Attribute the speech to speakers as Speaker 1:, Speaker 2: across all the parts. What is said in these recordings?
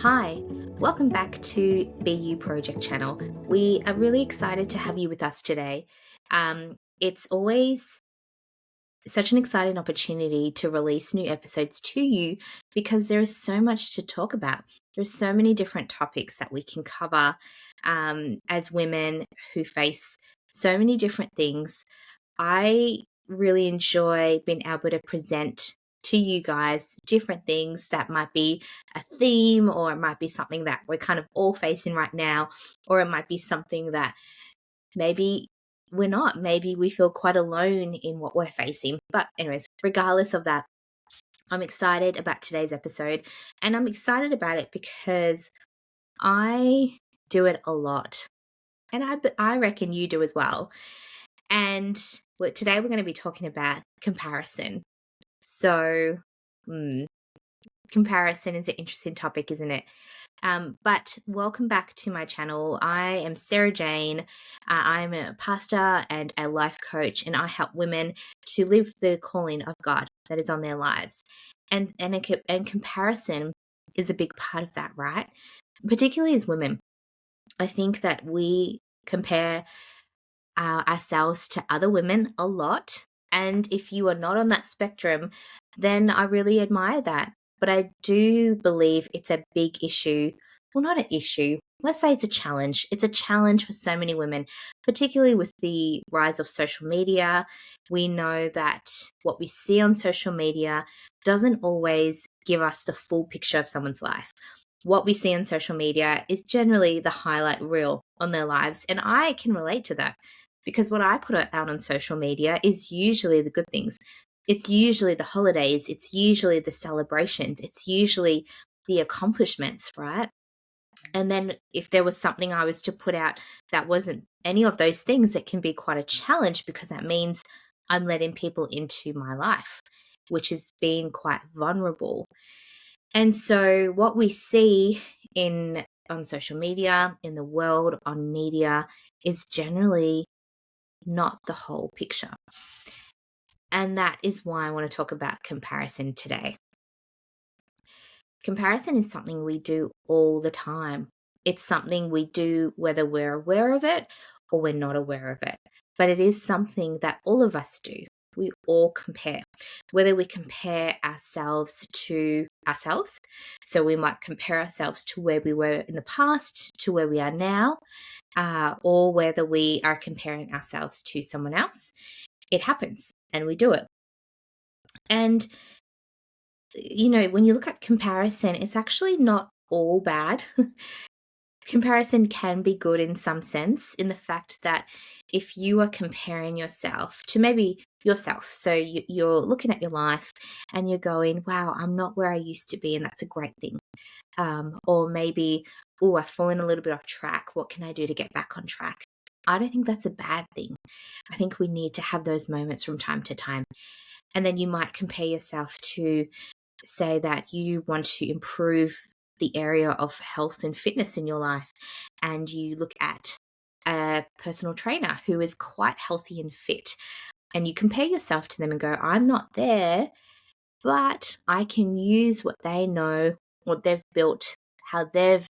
Speaker 1: Hi, welcome back to BU Project Channel. We are really excited to have you with us today. It's always such an exciting opportunity to release new episodes to you because there is so much to talk about. There's so many different topics that we can cover as women who face so many different things. I really enjoy being able to present to you guys different things that might be a theme, or it might be something that we're kind of all facing right now, or it might be something that maybe we're not. Maybe we feel quite alone in what we're facing. But, anyways, regardless of that, I'm excited about today's episode, and I'm excited about it because I do it a lot, and I reckon you do as well. And today we're going to be talking about comparison. So, comparison is an interesting topic, isn't it? But welcome back to my channel. I am Sarah Jane. I'm a pastor and a life coach, and I help women to live the calling of God that is on their lives. And comparison is a big part of that, right? Particularly as women. I think that we compare ourselves to other women a lot. And if you are not on that spectrum, then I really admire that. But I do believe it's a big issue. Well, not an issue. Let's say it's a challenge. It's a challenge for so many women, particularly with the rise of social media. We know that what we see on social media doesn't always give us the full picture of someone's life. What we see on social media is generally the highlight reel on their lives. And I can relate to that because what I put out on social media is usually the good things. It's usually the holidays. It's usually the celebrations. It's usually the accomplishments, right? And then if there was something I was to put out that wasn't any of those things, it can be quite a challenge because that means I'm letting people into my life, which is being quite vulnerable. And so what we see on social media, in the world, on media, is generally not the whole picture. And that is why I want to talk about comparison today. Comparison is something we do all the time. It's something we do whether we're aware of it or we're not aware of it. But it is something that all of us do. We all compare, whether we compare ourselves to ourselves. So we might compare ourselves to where we were in the past, to where we are now, or whether we are comparing ourselves to someone else. It happens and we do it. And, when you look at comparison, it's actually not all bad. Comparison can be good in some sense, in the fact that if you are comparing yourself to maybe yourself, so you're looking at your life and you're going, wow, I'm not where I used to be, and that's a great thing. Or maybe, oh, I've fallen a little bit off track. What can I do to get back on track? I don't think that's a bad thing. I think we need to have those moments from time to time. And then you might compare yourself to, say, that you want to improve the area of health and fitness in your life, and you look at a personal trainer who is quite healthy and fit, and you compare yourself to them and go, I'm not there, but I can use what they know, what they've built, how they've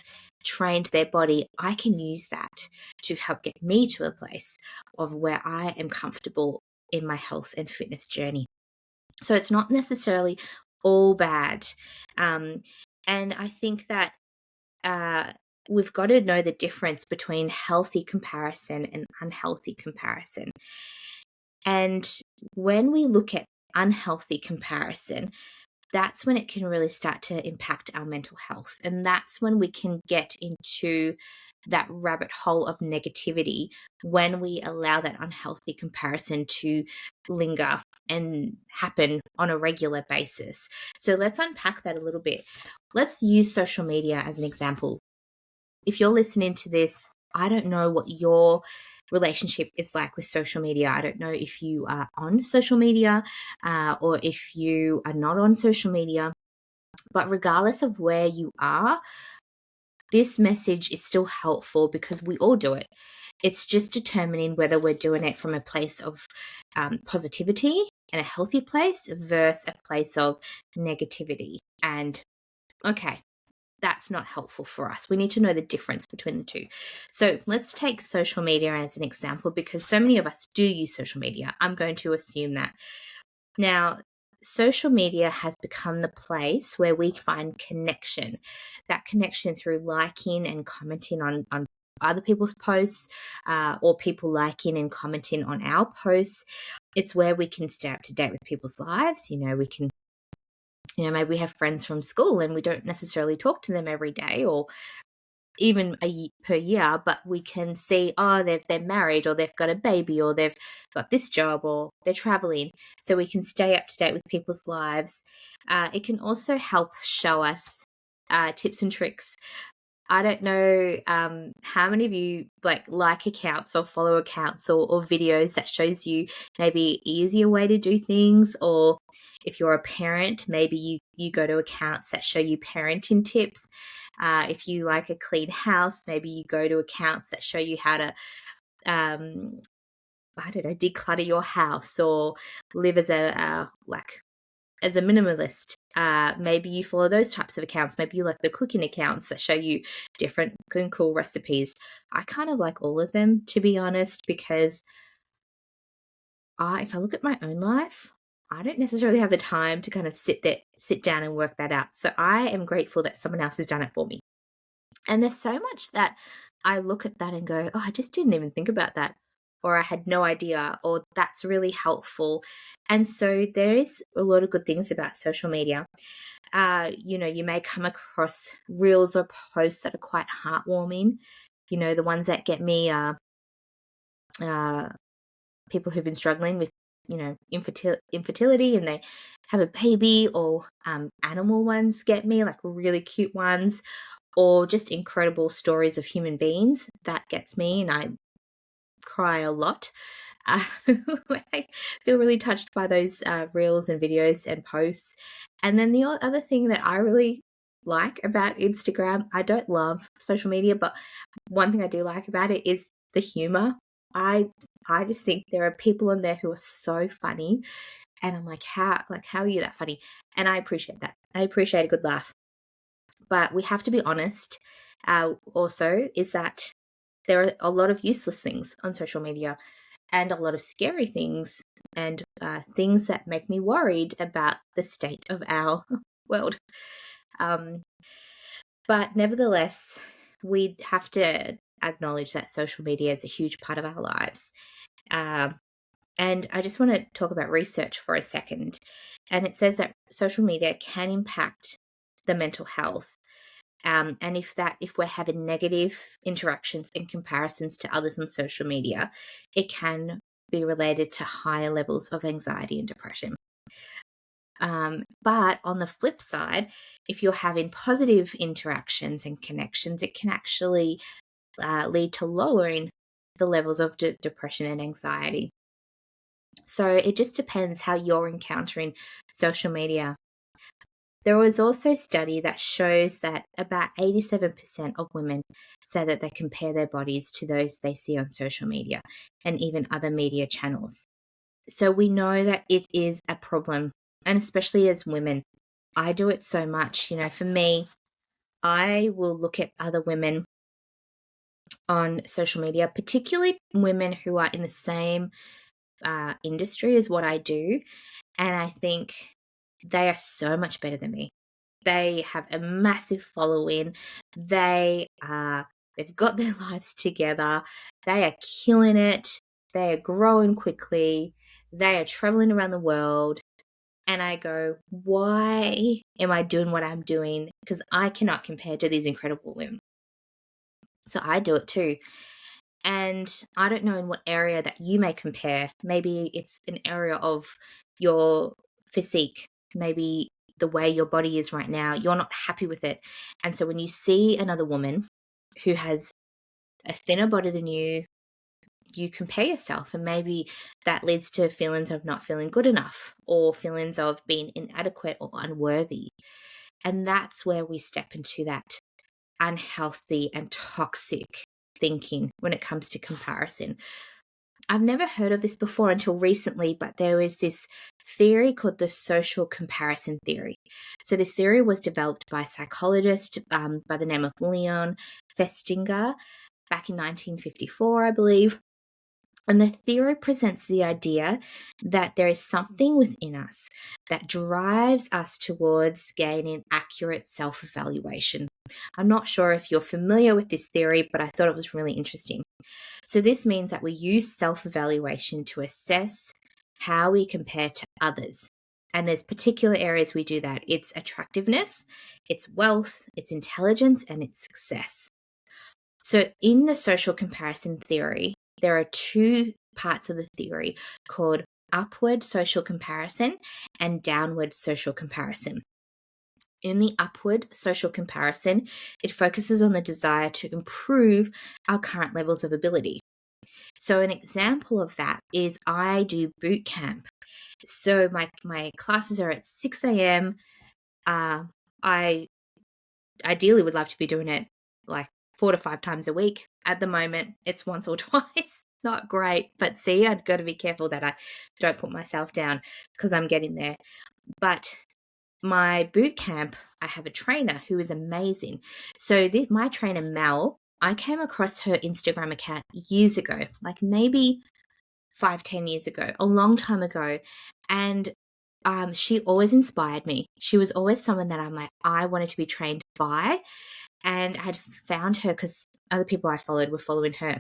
Speaker 1: trained their body. I can use that to help get me to a place of where I am comfortable in my health and fitness journey. So it's not necessarily all bad. And I think that we've got to know the difference between healthy comparison and unhealthy comparison. And when we look at unhealthy comparison, that's when it can really start to impact our mental health. And that's when we can get into that rabbit hole of negativity, when we allow that unhealthy comparison to linger and happen on a regular basis. So let's unpack that a little bit. Let's use social media as an example. If you're listening to this, I don't know what your relationship is like with social media. I don't know if you are on social media or if you are not on social media. But regardless of where you are, this message is still helpful because we all do it. It's just determining whether we're doing it from a place of positivity and a healthy place versus a place of negativity. And okay, that's not helpful for us. We need to know the difference between the two. So let's take social media as an example, because so many of us do use social media. I'm going to assume that. Now, social media has become the place where we find connection, that connection through liking and commenting on other people's posts, or people liking and commenting on our posts. It's where we can stay up to date with people's lives. We can, maybe we have friends from school and we don't necessarily talk to them every day or even per year, but we can see, they're married, or they've got a baby, or they've got this job, or they're traveling. So we can stay up to date with people's lives. It can also help show us tips and tricks. I don't know how many of you like accounts or follow accounts or videos that shows you maybe easier way to do things, or if you're a parent, maybe you go to accounts that show you parenting tips. If you like a clean house, maybe you go to accounts that show you how to, I don't know, declutter your house or live as a minimalist. Maybe you follow those types of accounts. Maybe you like the cooking accounts that show you different and cool recipes. I kind of like all of them, to be honest, because if I look at my own life, I don't necessarily have the time to kind of sit down and work that out. So I am grateful that someone else has done it for me. And there's so much that I look at that and go, I just didn't even think about that, or I had no idea, or that's really helpful. And so there is a lot of good things about social media. You may come across reels or posts that are quite heartwarming. The ones that get me people who've been struggling with, infertility, and they have a baby, or animal ones get me, like really cute ones, or just incredible stories of human beings. That gets me, and I cry a lot. I feel really touched by those reels and videos and posts. And then the other thing that I really like about Instagram, I don't love social media, but one thing I do like about it is the humor. I just think there are people on there who are so funny, and I'm like, how are you that funny? And I appreciate that. I appreciate a good laugh. But we have to be honest, also, is that there are a lot of useless things on social media, and a lot of scary things, and things that make me worried about the state of our world. But nevertheless, we have to acknowledge that social media is a huge part of our lives. And I just want to talk about research for a second. And it says that social media can impact the mental health. And if we're having negative interactions and comparisons to others on social media, it can be related to higher levels of anxiety and depression. But on the flip side, if you're having positive interactions and connections, it can actually lead to lowering the levels of depression and anxiety. So it just depends how you're encountering social media. There was also a study that shows that about 87% of women say that they compare their bodies to those they see on social media and even other media channels. So we know that it is a problem, and especially as women, I do it so much. For me, I will look at other women on social media, particularly women who are in the same industry as what I do, and I think they are so much better than me. They have a massive following. They've got their lives together. They are killing it. They are growing quickly. They are traveling around the world. And I go, why am I doing what I'm doing? Because I cannot compare to these incredible women. So I do it too. And I don't know in what area that you may compare. Maybe it's an area of your physique. Maybe the way your body is right now, you're not happy with it. And so when you see another woman who has a thinner body than you compare yourself, and maybe that leads to feelings of not feeling good enough, or feelings of being inadequate or unworthy. And that's where we step into that unhealthy and toxic thinking when it comes to comparison. I've never heard of this before until recently, but there is this theory called the social comparison theory. So this theory was developed by a psychologist by the name of Leon Festinger back in 1954, I believe. And the theory presents the idea that there is something within us that drives us towards gaining accurate self-evaluation. I'm not sure if you're familiar with this theory, but I thought it was really interesting. So this means that we use self-evaluation to assess how we compare to others. And there's particular areas we do that. It's attractiveness, it's wealth, it's intelligence, and it's success. So in the social comparison theory, there are two parts of the theory called upward social comparison and downward social comparison. In the upward social comparison, it focuses on the desire to improve our current levels of ability. So an example of that is I do boot camp. So my classes are at 6 a.m. I ideally would love to be doing it like 4 to 5 times a week. At the moment, it's once or twice. Not great, but see, I've got to be careful that I don't put myself down because I'm getting there. But my boot camp, I have a trainer who is amazing. So my trainer, Mel, I came across her Instagram account years ago, like maybe 5-10 years ago, a long time ago. And she always inspired me. She was always someone that I'm like, I wanted to be trained by. And I had found her because other people I followed were following her.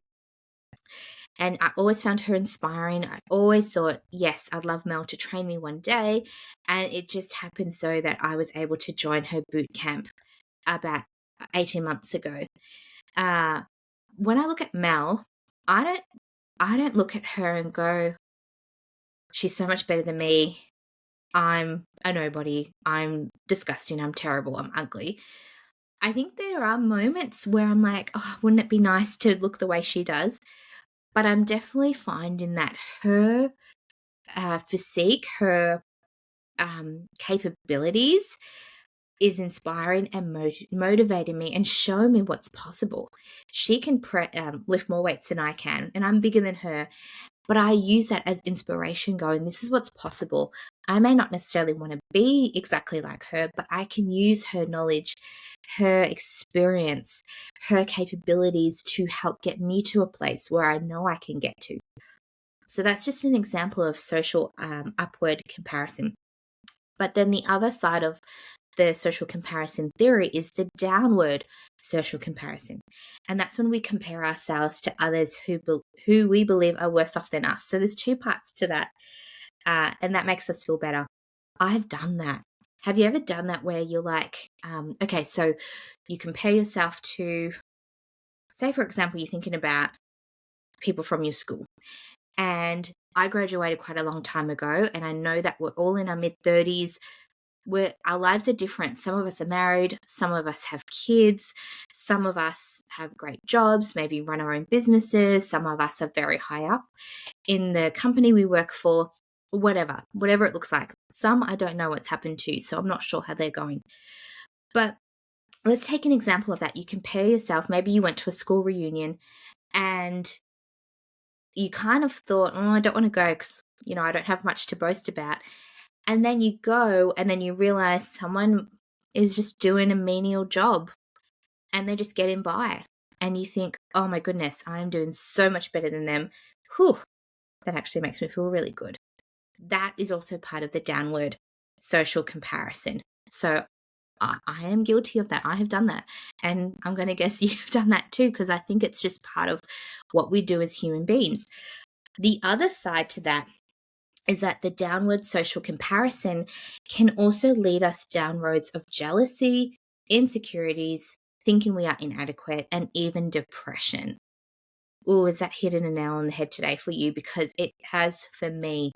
Speaker 1: And I always found her inspiring. I always thought, yes, I'd love Mel to train me one day. And it just happened so that I was able to join her boot camp about 18 months ago. When I look at Mel, I don't look at her and go, she's so much better than me. I'm a nobody. I'm disgusting. I'm terrible. I'm ugly. I think there are moments where I'm like, oh, wouldn't it be nice to look the way she does? But I'm definitely finding that her physique, her capabilities is inspiring and motivating me and showing me what's possible. She can lift more weights than I can, and I'm bigger than her. But I use that as inspiration going, this is what's possible. I may not necessarily want to be exactly like her, but I can use her knowledge, her experience, her capabilities to help get me to a place where I know I can get to. So that's just an example of social upward comparison. But then the other side of the social comparison theory is the downward social comparison. And that's when we compare ourselves to others who we believe are worse off than us. So there's two parts to that. And that makes us feel better. I've done that. Have you ever done that where you're like, okay, so you compare yourself to, say, for example, you're thinking about people from your school. And I graduated quite a long time ago. And I know that we're all in our mid-30s. Our lives are different. Some of us are married, some of us have kids, some of us have great jobs, maybe run our own businesses, some of us are very high up in the company we work for, whatever it looks like. Some I don't know what's happened to, so I'm not sure how they're going. But let's take an example of that. You compare yourself, maybe you went to a school reunion and you kind of thought, oh, I don't want to go because, I don't have much to boast about. And then you go and then you realize someone is just doing a menial job and they're just getting by. And you think, oh my goodness, I'm doing so much better than them. Whew, that actually makes me feel really good. That is also part of the downward social comparison. So I am guilty of that. I have done that. And I'm going to guess you've done that too, because I think it's just part of what we do as human beings. The other side to that is that the downward social comparison can also lead us down roads of jealousy, insecurities, thinking we are inadequate, and even depression. Oh, is that hitting a nail on the head today for you? Because it has for me.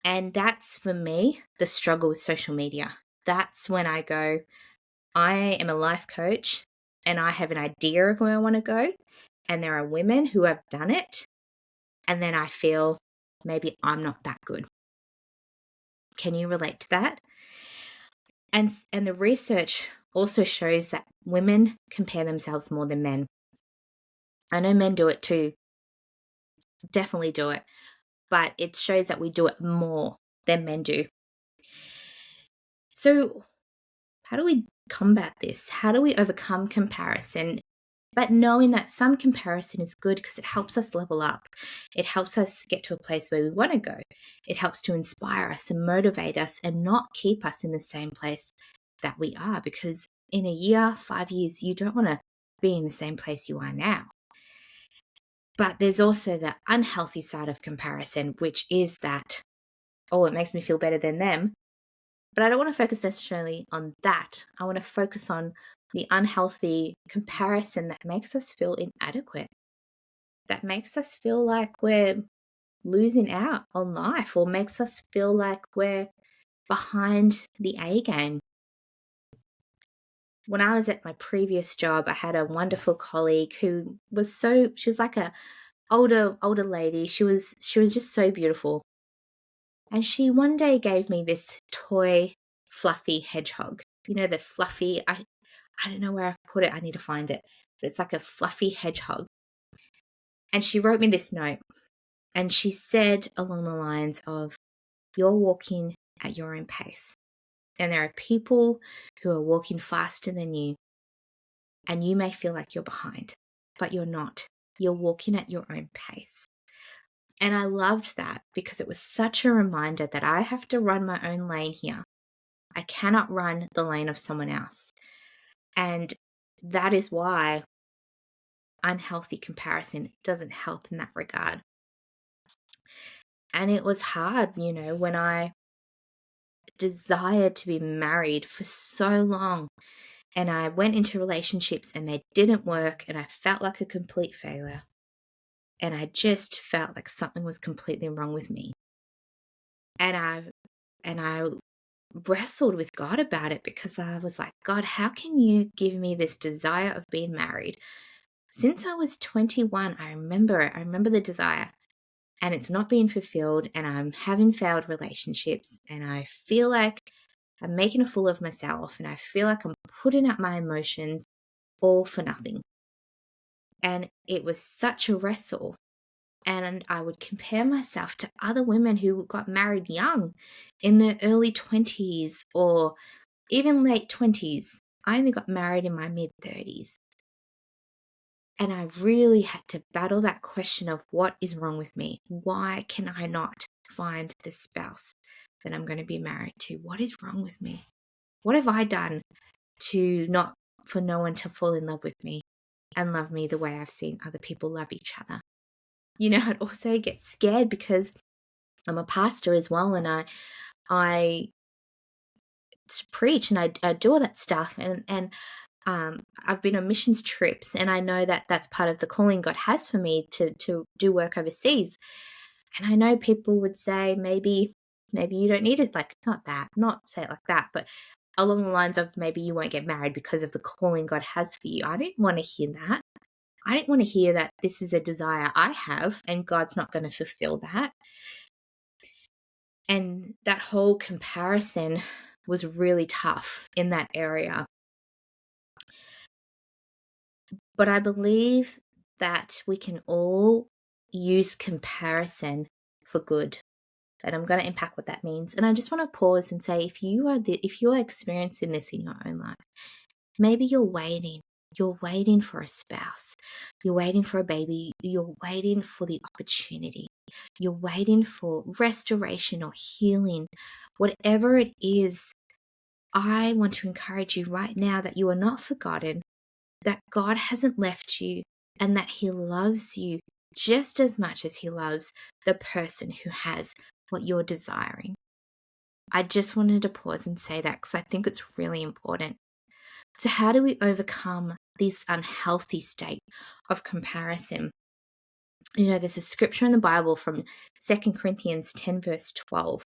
Speaker 1: And that's for me the struggle with social media. That's when I go, I am a life coach and I have an idea of where I want to go. And there are women who have done it. And then I feel maybe I'm not that good. Can you relate to that? And the research also shows that women compare themselves more than men. I know men do it too. Definitely do it. But it shows that we do it more than men do. So, how do we combat this? How do we overcome comparison? But knowing that some comparison is good because it helps us level up. It helps us get to a place where we want to go. It helps to inspire us and motivate us and not keep us in the same place that we are. Because in a year, 5 years, you don't want to be in the same place you are now. But there's also the unhealthy side of comparison, which is that, oh, it makes me feel better than them. But I don't want to focus necessarily on that. I want to focus on the unhealthy comparison that makes us feel inadequate, that makes us feel like we're losing out on life, or makes us feel like we're behind the A game. When I was at my previous job, I had a wonderful colleague who was she was like a older lady. She was just so beautiful. And she one day gave me this toy fluffy hedgehog. You know, the fluffy, I don't know where I've put it. I need to find it. But it's like a fluffy hedgehog. And she wrote me this note. And she said along the lines of, you're walking at your own pace. And there are people who are walking faster than you. And you may feel like you're behind, but you're not. You're walking at your own pace. And I loved that because it was such a reminder that I have to run my own lane here. I cannot run the lane of someone else. And that is why unhealthy comparison doesn't help in that regard. And it was hard, when I desired to be married for so long and I went into relationships and they didn't work and I felt like a complete failure. And I just felt like something was completely wrong with me. And I wrestled with God about it because I was like, God, how can you give me this desire of being married? Since I was 21, I remember it. I remember the desire, and it's not being fulfilled, and I'm having failed relationships, and I feel like I'm making a fool of myself, and I feel like I'm putting out my emotions all for nothing. And it was such a wrestle. And I would compare myself to other women who got married young in their early 20s or even late 20s. I only got married in my mid-30s. And I really had to battle that question of what is wrong with me? Why can I not find the spouse that I'm going to be married to? What is wrong with me? What have I done for no one to fall in love with me and love me the way I've seen other people love each other? I'd also get scared because I'm a pastor as well, and I preach and I do all that stuff, and I've been on missions trips, and I know that that's part of the calling God has for me to do work overseas. And I know people would say maybe you don't need it, like not say it like that, but along the lines of maybe you won't get married because of the calling God has for you. I didn't want to hear that. I didn't want to hear that this is a desire I have and God's not going to fulfill that. And that whole comparison was really tough in that area. But I believe that we can all use comparison for good. And I'm going to unpack what that means. And I just want to pause and say, if you are experiencing this in your own life, maybe you're waiting. You're waiting for a spouse. You're waiting for a baby. You're waiting for the opportunity. You're waiting for restoration or healing. Whatever it is, I want to encourage you right now that you are not forgotten, that God hasn't left you, and that He loves you just as much as He loves the person who has what you're desiring. I just wanted to pause and say that because I think it's really important. So how do we overcome this unhealthy state of comparison? There's a scripture in the Bible from 2 Corinthians 10 verse 12.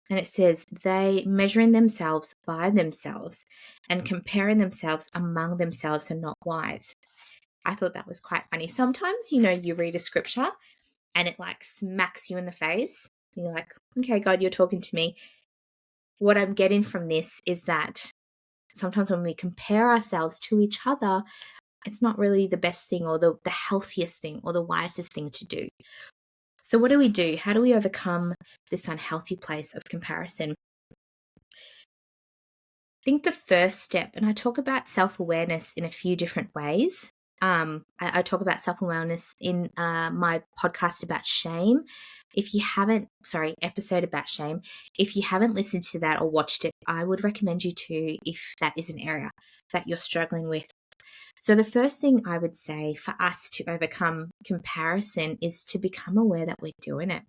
Speaker 1: And it says, they measuring themselves by themselves and comparing themselves among themselves are not wise. I thought that was quite funny. Sometimes, you read a scripture and it like smacks you in the face. And you're like, okay, God, you're talking to me. What I'm getting from this is that sometimes when we compare ourselves to each other, it's not really the best thing or the healthiest thing or the wisest thing to do. So what do we do? How do we overcome this unhealthy place of comparison? I think the first step, and I talk about self-awareness in a few different ways. I talk about self-awareness in my podcast about shame. Episode about shame. If you haven't listened to that or watched it, I would recommend you to, if that is an area that you're struggling with. So the first thing I would say for us to overcome comparison is to become aware that we're doing it.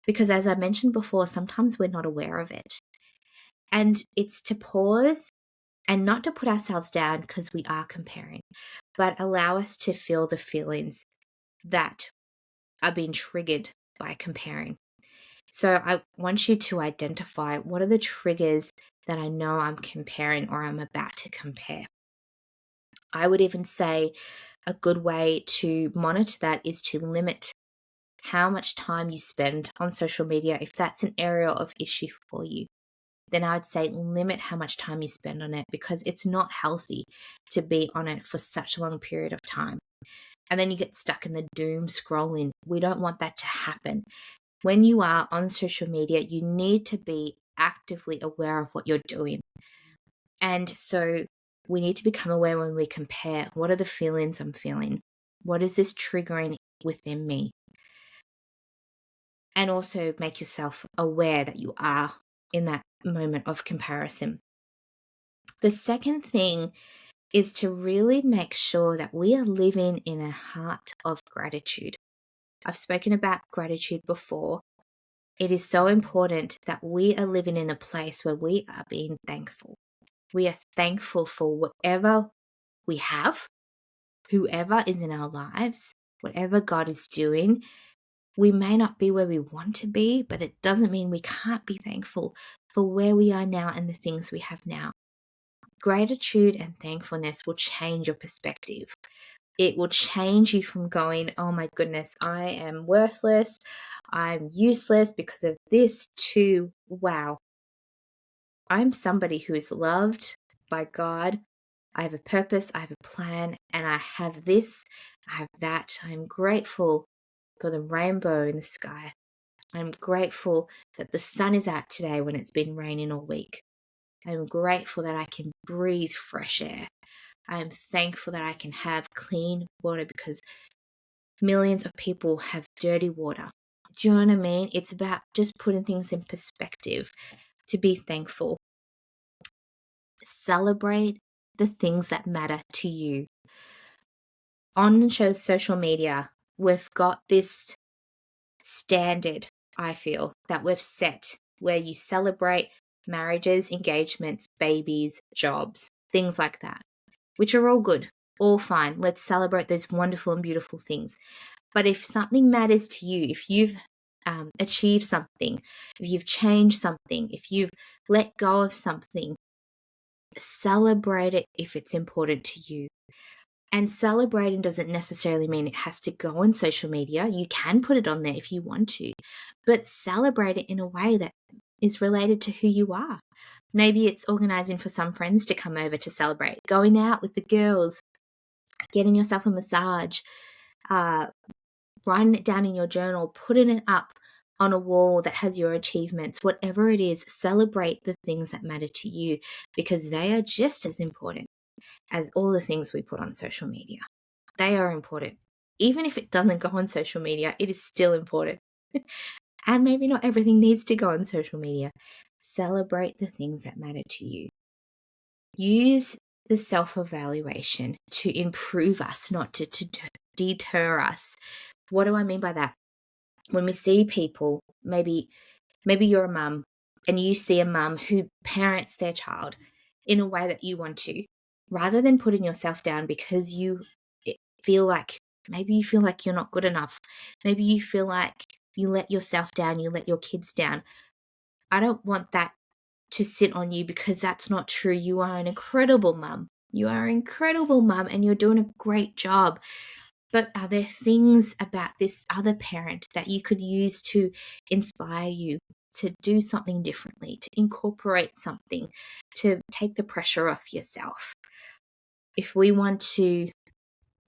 Speaker 1: Because as I mentioned before, sometimes we're not aware of it. And it's to pause and not to put ourselves down because we are comparing, but allow us to feel the feelings that are being triggered by comparing. So I want you to identify, what are the triggers that I know I'm comparing or I'm about to compare. I would even say a good way to monitor that is to limit how much time you spend on social media. If that's an area of issue for you, then I would say limit how much time you spend on it, because it's not healthy to be on it for such a long period of time. And then you get stuck in the doom scrolling. We don't want that to happen. When you are on social media, you need to be actively aware of what you're doing. And so we need to become aware when we compare. What are the feelings I'm feeling? What is this triggering within me? And also make yourself aware that you are in that moment of comparison. The second thing is to really make sure that we are living in a heart of gratitude. I've spoken about gratitude before. It is so important that we are living in a place where we are being thankful. We are thankful for whatever we have, whoever is in our lives, whatever God is doing. We may not be where we want to be, but it doesn't mean we can't be thankful for where we are now and the things we have now. Gratitude and thankfulness will change your perspective. It will change you from going, oh my goodness, I am worthless, I'm useless because of this, to, wow, I'm somebody who is loved by God. I have a purpose, I have a plan, and I have this, I have that. I'm grateful for the rainbow in the sky. I'm grateful that the sun is out today when it's been raining all week. I'm grateful that I can breathe fresh air. I am thankful that I can have clean water because millions of people have dirty water. Do you know what I mean? It's about just putting things in perspective, to be thankful. Celebrate the things that matter to you. On social media, we've got this standard, I feel, that we've set where you celebrate marriages, engagements, babies, jobs, things like that, which are all good, all fine. Let's celebrate those wonderful and beautiful things. But if something matters to you, if you've achieved something, if you've changed something, if you've let go of something, celebrate it if it's important to you. And celebrating doesn't necessarily mean it has to go on social media. You can put it on there if you want to, but celebrate it in a way that is related to who you are. Maybe it's organizing for some friends to come over to celebrate, going out with the girls, getting yourself a massage, writing it down in your journal, putting it up on a wall that has your achievements. Whatever it is, celebrate the things that matter to you, because they are just as important as all the things we put on social media. They are important. Even if it doesn't go on social media, it is still important. And maybe not everything needs to go on social media. Celebrate the things that matter to you. Use the self-evaluation to improve us, not to deter us. What do I mean by that? When we see people, maybe you're a mum and you see a mum who parents their child in a way that you want to, rather than putting yourself down because you feel like, maybe you feel like you're not good enough. Maybe you feel like you let yourself down, you let your kids down. I don't want that to sit on you, because that's not true. You are an incredible mum. You are an incredible mum and you're doing a great job. But are there things about this other parent that you could use to inspire you to do something differently, to incorporate something, to take the pressure off yourself? If we want to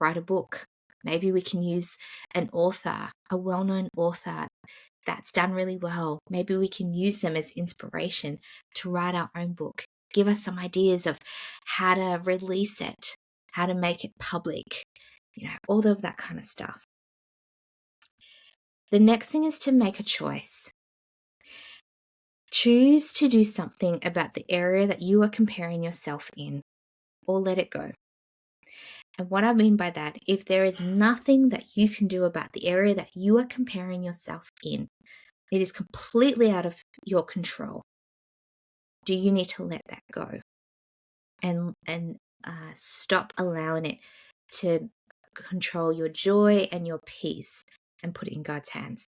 Speaker 1: write a book, Maybe we can use an author, a well-known author that's done really well. Maybe we can use them as inspiration to write our own book. Give us some ideas of how to release it, how to make it public, all of that kind of stuff. The next thing is to make a choice. Choose to do something about the area that you are comparing yourself in, or let it go. And what I mean by that, if there is nothing that you can do about the area that you are comparing yourself in, it is completely out of your control. Do you need to let that go and stop allowing it to control your joy and your peace and put it in God's hands?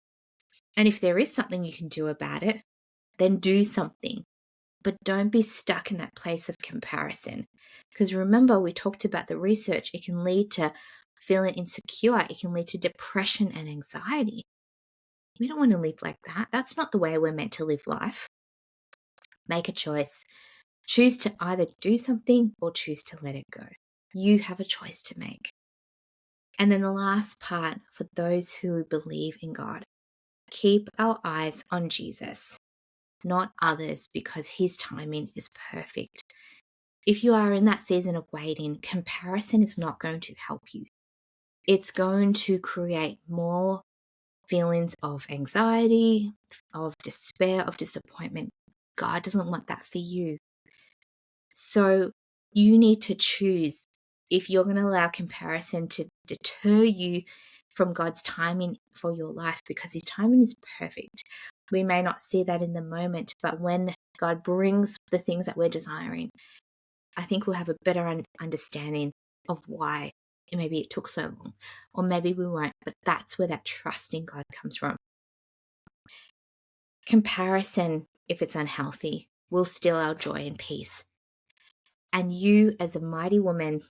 Speaker 1: And if there is something you can do about it, then do something. But don't be stuck in that place of comparison. Because remember, we talked about the research. It can lead to feeling insecure. It can lead to depression and anxiety. We don't want to live like that. That's not the way we're meant to live life. Make a choice. Choose to either do something or choose to let it go. You have a choice to make. And then the last part, for those who believe in God, keep our eyes on Jesus, not others, because his timing is perfect. If you are in that season of waiting, comparison is not going to help you. It's going to create more feelings of anxiety, of despair, of disappointment. God doesn't want that for you. So you need to choose if you're going to allow comparison to deter you from God's timing for your life, because his timing is perfect. We may not see that in the moment, but when God brings the things that we're desiring, I think we'll have a better understanding of why maybe it took so long, or maybe we won't, but that's where that trust in God comes from. Comparison, if it's unhealthy, will steal our joy and peace. And you, as a mighty woman,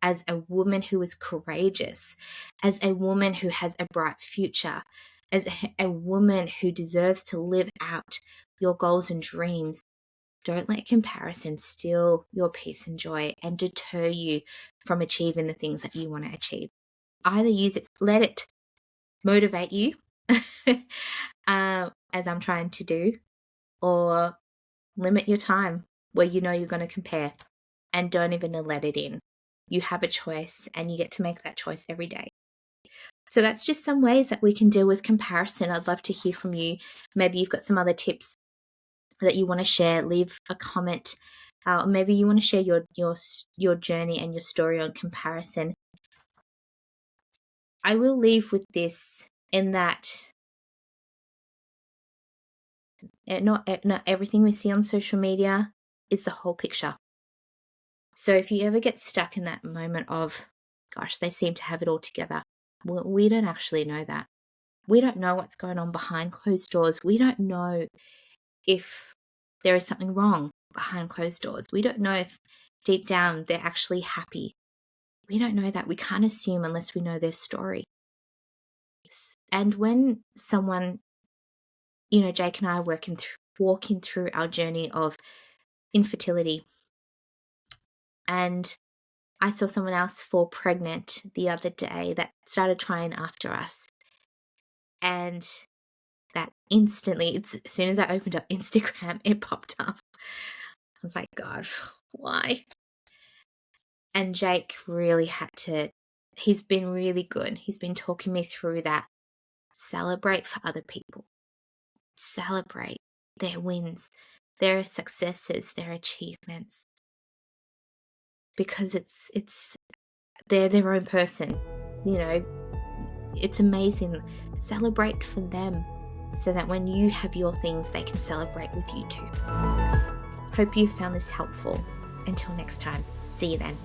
Speaker 1: as a woman who is courageous, as a woman who has a bright future, as a woman who deserves to live out your goals and dreams, don't let comparison steal your peace and joy and deter you from achieving the things that you want to achieve. Either use it, let it motivate you, as I'm trying to do, or limit your time where you know you're going to compare, and don't even let it in. You have a choice and you get to make that choice every day. So that's just some ways that we can deal with comparison. I'd love to hear from you. Maybe you've got some other tips that you want to share. Leave a comment. Maybe you want to share your journey and your story on comparison. I will leave with this, in that not everything we see on social media is the whole picture. So if you ever get stuck in that moment of, gosh, they seem to have it all together, well, we don't actually know that. We don't know what's going on behind closed doors. We don't know if there is something wrong behind closed doors. We don't know if deep down they're actually happy. We don't know that. We can't assume unless we know their story. And when someone, Jake and I are walking through our journey of infertility, and I saw someone else fall pregnant the other day that started trying after us. And that instantly, as soon as I opened up Instagram, it popped up. I was like, God, why? And Jake really he's been really good. He's been talking me through that. Celebrate for other people. Celebrate their wins, their successes, their achievements. Because they're their own person. It's amazing. Celebrate for them, so that when you have your things, they can celebrate with you too. Hope you found this helpful. Until next time, see you then.